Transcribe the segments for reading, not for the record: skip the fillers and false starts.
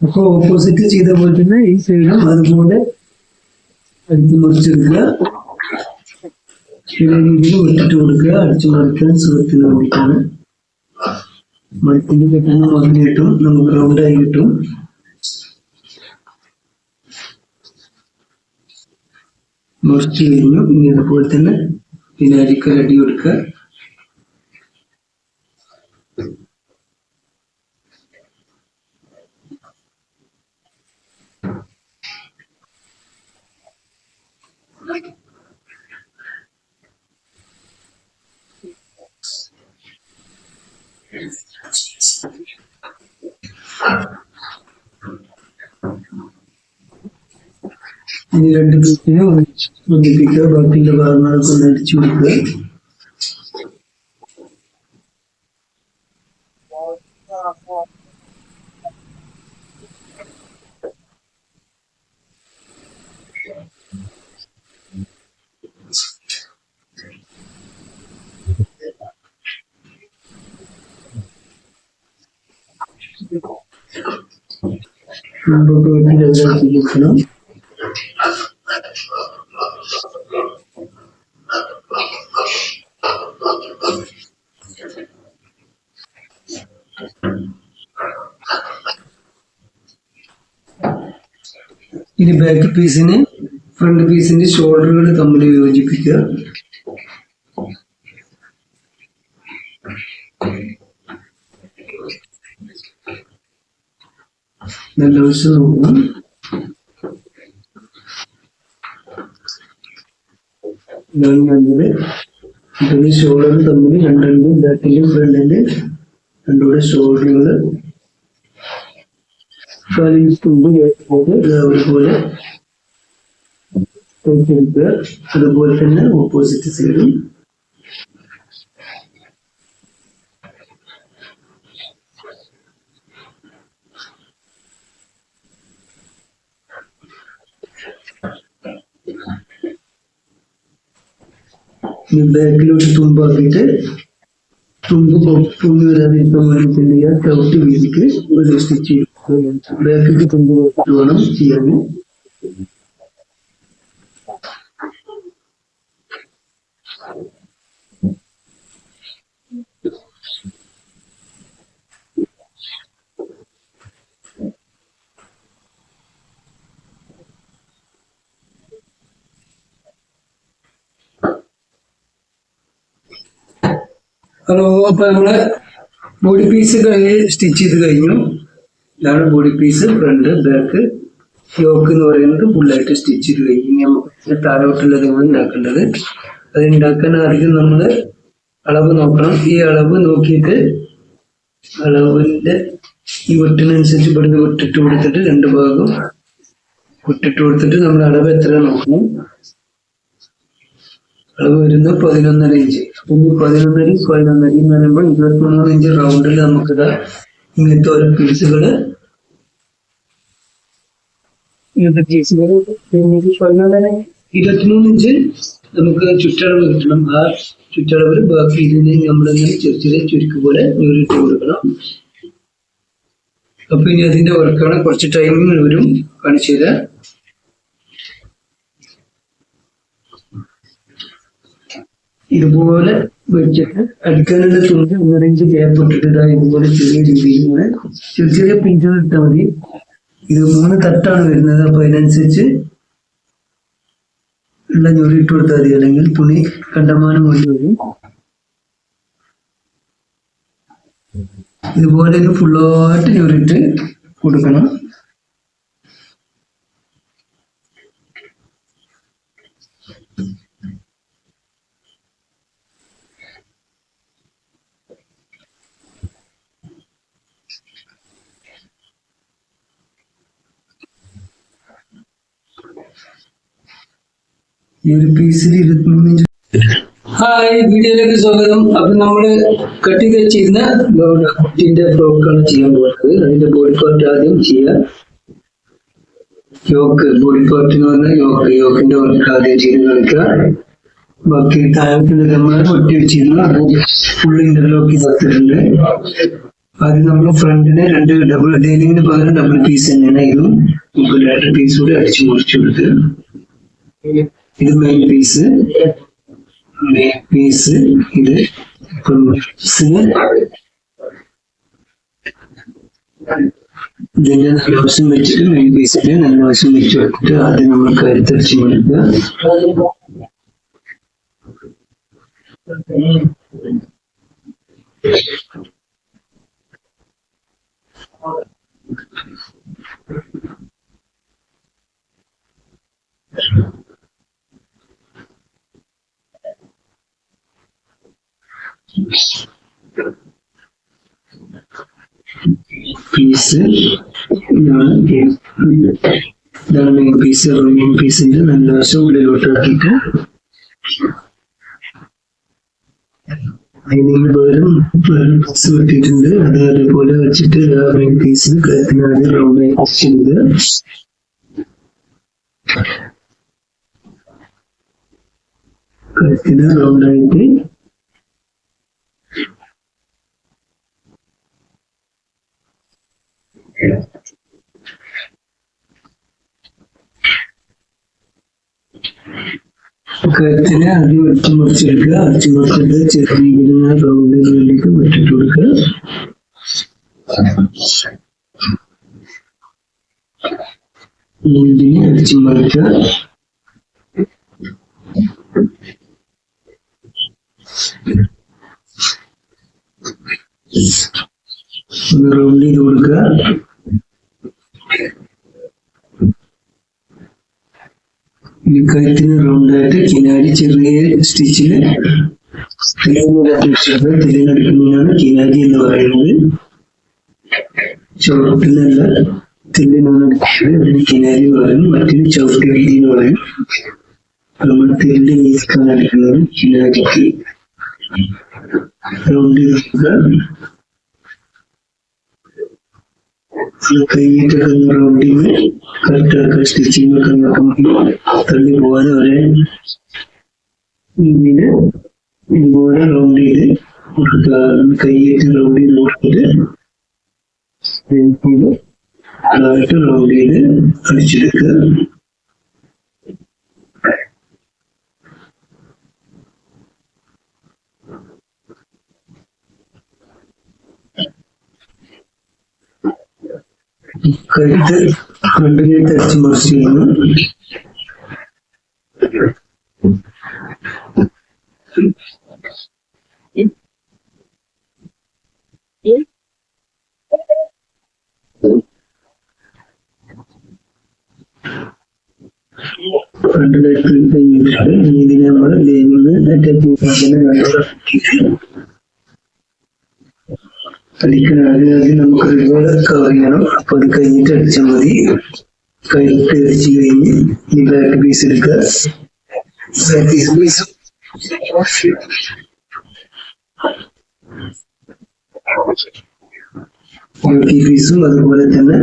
അപ്പൊ ഓപ്പോസിറ്റ് ചെയ്ത പോലെ തന്നെ ഈ സൈഡും അതുപോലെ അടിച്ചു മുറിച്ചെടുക്കുക. ചെറിയ രീതിയിൽ വിട്ടിട്ട് കൊടുക്കുക. അടിച്ചു മറിക്കാൻ സുഖത്തിന് വേണ്ടിയിട്ടാണ്. മരത്തിന്റെ പെട്ടെന്ന് മുറിഞ്ഞ് കിട്ടും, നമുക്ക് റൗണ്ടായി കിട്ടും. മുറിച്ച് കഴിഞ്ഞു. ഇനി അതുപോലെ തന്നെ വിനാഗിരിക്ക് അടി കൊടുക്കുക. ഇനി രണ്ട് പീസിനെ ഒന്നിപ്പിക്കുക. ബാക്കിയുള്ള ഭാഗങ്ങളൊക്കെ ഒന്ന് അടിച്ചു കൊടുക്കുക. മുമ്പോട്ട് വെട്ടി ലെവലാക്കി വെക്കണം. ഇനി ബാക്ക് പീസിന് ഫ്രണ്ട് പീസിന്റെ ഷോൾഡറുകൾ തമ്മിൽ യോജിപ്പിക്കുക. നല്ല വശം നോക്കണം. ഇതാണ് ഷോൾഡർ തമ്മിൽ രണ്ടിന്റെ ബാക്കിന്റെയും ഫ്രണ്ടിന്റെ രണ്ടുകൂടെ ഷോൾഡറുകൾ ഒരുപോലെ തയ്ച്ചെടുക്കുക. അതുപോലെ തന്നെ ഓപ്പോസിറ്റ് സൈഡും ബാക്കിലോട്ട് തുമ്പാക്കിയിട്ട് തുമ്പ് പൊങ്ങി വരാതിരിക്കാൻ വേണ്ടി ചെയ്യുക. ചവിട്ടി വീതിക്ക് ഒരു സ്റ്റിച്ച് ചെയ്യും. ബാക്കിലേക്ക് തുമ്പ് വേണം ചെയ്യാൻ. ഹലോ, അപ്പൊ നമ്മള് ബോഡി പീസ് സ്റ്റിച്ച് ചെയ്ത് കഴിഞ്ഞു. ഇതാണ് body piece. Front back yoke എന്ന് പറയുന്നത് ഫുള്ളായിട്ട് സ്റ്റിച്ച് ചെയ്ത് കഴിഞ്ഞു. ഇനി നമുക്ക് താഴോട്ടുള്ളത് ഉണ്ടാക്കേണ്ടത്. അത് ഉണ്ടാക്കാൻ ആദ്യം നമ്മള് അളവ് നോക്കണം. ഈ അളവ് നോക്കിയിട്ട് അളവിന്റെ ഈ വെട്ടിനനുസരിച്ച് ഇവിടുന്ന് വിട്ടിട്ട് കൊടുത്തിട്ട് രണ്ട് ഭാഗം വിട്ടിട്ട് കൊടുത്തിട്ട് നമ്മൾ അളവ് എത്ര നോക്കണം. അളവ് വരുന്നത് 11.5 ഇഞ്ച്. അപ്പൊ 11.5 എന്ന് പറയുമ്പോൾ 23 ഇഞ്ച് റൗണ്ടിൽ നമുക്കിതാ ഇങ്ങനത്തെ ഓരോ പീസുകള് 23 ഇഞ്ച് നമുക്ക് ചുറ്റളവ് കിട്ടണം. ആ ചുറ്റളവിൽ ബാക്കി ഇതിനെ നമ്മളിങ്ങനെ ചെറിയ ചെറിയ ചുരുക്ക് പോലെ നീറിട്ട് കൊടുക്കണം. അപ്പൊ ഇനി അതിന്റെ വർക്കാണ്. കുറച്ച് ടൈമിങ് വരും, കാണിച്ചു തരാം. ഇതുപോലെ വെച്ചിട്ട് അടിക്കാനുള്ള തുണി 1.5 ഇഞ്ച് ഗ്യാപ്പ് ഇട്ടിട്ട് ഇതുപോലെ ചെറിയ രീതിയിൽ ചെറിയ ചെറിയ പിഞ്ചുകൾ ഇട്ടാൽ മതി. ഇത് 3 തട്ടാണ് വരുന്നത്. അപ്പൊ അതിനനുസരിച്ച് ഉള്ള ഞൊറിയിട്ട് കൊടുത്താൽ മതി, അല്ലെങ്കിൽ തുണി കണ്ടമാനം കൊണ്ട് വരും. ഇതുപോലെ ഫുള്ളായിട്ട് ഞൊറിയിട്ട് കൊടുക്കണം. ഈ ഒരു പീസിൽ 23 ഇഞ്ച്. ഹായ്, വീഡിയോയിലേക്ക് സ്വാഗതം. അപ്പൊ നമ്മള് കട്ട് ചെയ്ത് വെച്ചിരുന്ന കുട്ടിന്റെ ഫ്രോക്കാണ് ചെയ്യാൻ പോകുന്നത്. അതിന്റെ ബോഡി പാർട്ട് ആദ്യം ചെയ്യാം. യോക്ക്, ബോഡി പാർട്ട് എന്ന് പറഞ്ഞാൽ യോക്കിന്റെ വർക്ക് ആദ്യം ചെയ്ത് കളിക്കുക. ബാക്കി താഴോട്ടുള്ള നമ്മൾ ഒട്ടി വെച്ചിരുന്നു. അത് ഫുൾ ഇന്റർലോക്ക് ചെയ്തിട്ടുണ്ട്. ആദ്യം നമ്മൾ ഫ്രണ്ടിന് രണ്ട് ഡബിൾ ലൈനിങ്ങിന് പകരം ഡബിൾ പീസ് തന്നെയാണ് ഇതും രണ്ട് പീസ് കൂടി അടിച്ചു മുറിച്ചു കൊടുത്ത് ഇത് മെയിൻ പീസ് ഇത് ഇതിന്റെ നല്ല വശം വെച്ചിട്ട് മെയിൻ പീസിന്റെ നല്ല വശം വെച്ച് കൊടുത്തിട്ട് ആദ്യം നമ്മൾ കരുത്തടിച്ചു കൊടുക്കുക. പീസ് ഇതാണ് മെയിൻ പീസ്. മെയിൻ പീസിന്റെ നല്ല വശം ഉള്ളിലോട്ട് ആക്കിയിട്ട് അതിന് പകരം പീസ് വെട്ടിയിട്ടുണ്ട്. അത് അതേപോലെ വെച്ചിട്ട് മെയിൻ പീസിന് കഴുത്തിനാണ് റൗണ്ടായി ചെയ്ത് കഴുത്തിന് റൗണ്ടായിട്ട് കഴുത്തിനെ ആദ്യം അടിച്ചുമുറിച്ചെടുക്കുക. അടിച്ചുമുറിച്ചിട്ട് ചെറിയ റൗണ്ടിലേക്ക് വെട്ടിട്ട് കൊടുക്കുക. ഇതിനെ അടിച്ചുമുറിക്കുക. ഒന്ന് റൗണ്ട് ചെയ്ത് കൊടുക്കുക. ഈ കഴുത്തിന് റൗണ്ടായിട്ട് കിനാരി ചെറിയ സ്റ്റിച്ചില് തിരിഞ്ഞെടുക്കുന്നതിനാണ് കിനാരി എന്ന് പറയുന്നത്. ചവിട്ടിലല്ല തില്ലിനാണ് എടുക്കുന്നത്. കിനാരി എന്ന് പറയും. മറ്റൊരു ചവിട്ടി വീതി എന്ന് പറയും. നമ്മൾ തില്ല് വീതിക്കാണ് എടുക്കുന്നത്. കിനാരിക്ക് റൗണ്ട് ചെയ്ത് കൈയിട്ടൊക്കെ റൗണ്ടിങ് കറക്റ്റാക്കുക. സ്റ്റിച്ചിങ് ഒക്കെ നോക്കുമ്പോൾ തള്ളി പോകാതെ ഒരേ ഇതിന് ഇതുപോലെ റൗണ്ട് ചെയ്ത് കൊടുക്കുക. കൈയിട്ട് റൗണ്ട് ചെയ്ത് കൊടുത്തിട്ട് അതായിട്ട് റൗണ്ട് ചെയ്ത് അടിച്ചെടുക്കുക. കഴുത്ത് ഫ്രണ്ടിലേക്ക് അടിച്ച് മറിച്ച് ചെയ്യുന്നു. ഫ്രണ്ടിലേക്ക് കഴിഞ്ഞിട്ടുണ്ട്. ഇതിനെ നമ്മൾ അടിക്കണം. ആദ്യം നമുക്ക് റിവേഴ്സ് കവർ ചെയ്യണം. അപ്പൊ അത് കഴിഞ്ഞിട്ട് അടിച്ചാൽ മതി. കഴുത്ത് അടിച്ചു കഴിഞ്ഞ് ഈ ബാക്ക് പീസ് എടുക്കുക. ബാക്കി പീസും അതുപോലെ തന്നെ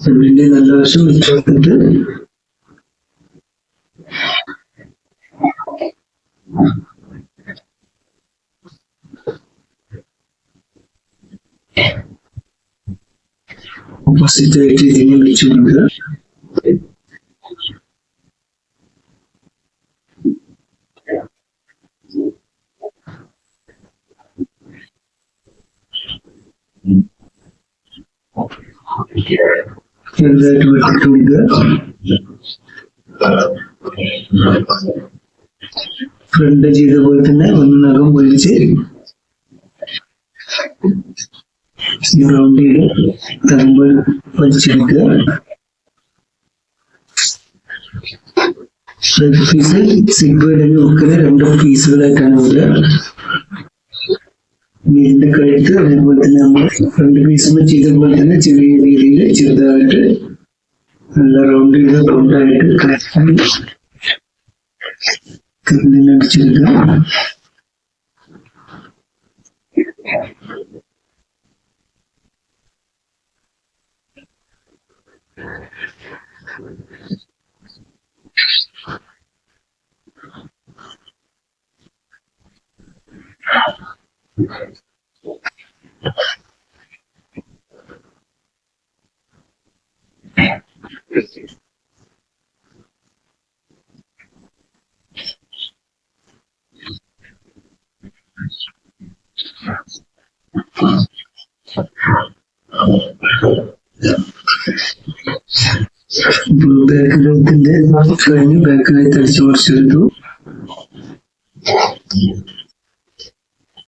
ഇതിന്റെ നല്ല വശം വെച്ച് കൊടുത്തിട്ട് ഓപ്പോസിറ്റ് ആയിട്ട് ഇതിനെ വെച്ച് കൊടുക്കുക. ചെറുതായിട്ട് വെട്ടിട്ട് കൊടുക്കുക. ഫ്രണ്ട് ചെയ്ത പോലെ തന്നെ ഒന്ന് നഖം പൊളിച്ച് റൗണ്ട് ചെയ്ത് തമ്പ് വലിച്ചെടുക്കുക. പീസ് സിബ് അല്ലെങ്കിൽ ഉക്കിന് രണ്ട് പീസുകളായിട്ടാണ് വരിക. ഇതിന്റെ കഴുത്ത് അതേപോലെ തന്നെ നമ്മൾ ഫ്രണ്ട് പീസ് ചെയ്ത പോലെ തന്നെ ചെറിയ രീതിയിൽ ചെറുതായിട്ട് നല്ല റൗണ്ട് ചെയ്ത് റൗണ്ടായിട്ട് അടിച്ചെടുക്കുക. ബാക്ക് കഴുത്തിന്റെ കഴിഞ്ഞ് ബാക്ക് കഴുത്ത് അടിച്ചു മറിച്ചെടുത്തു.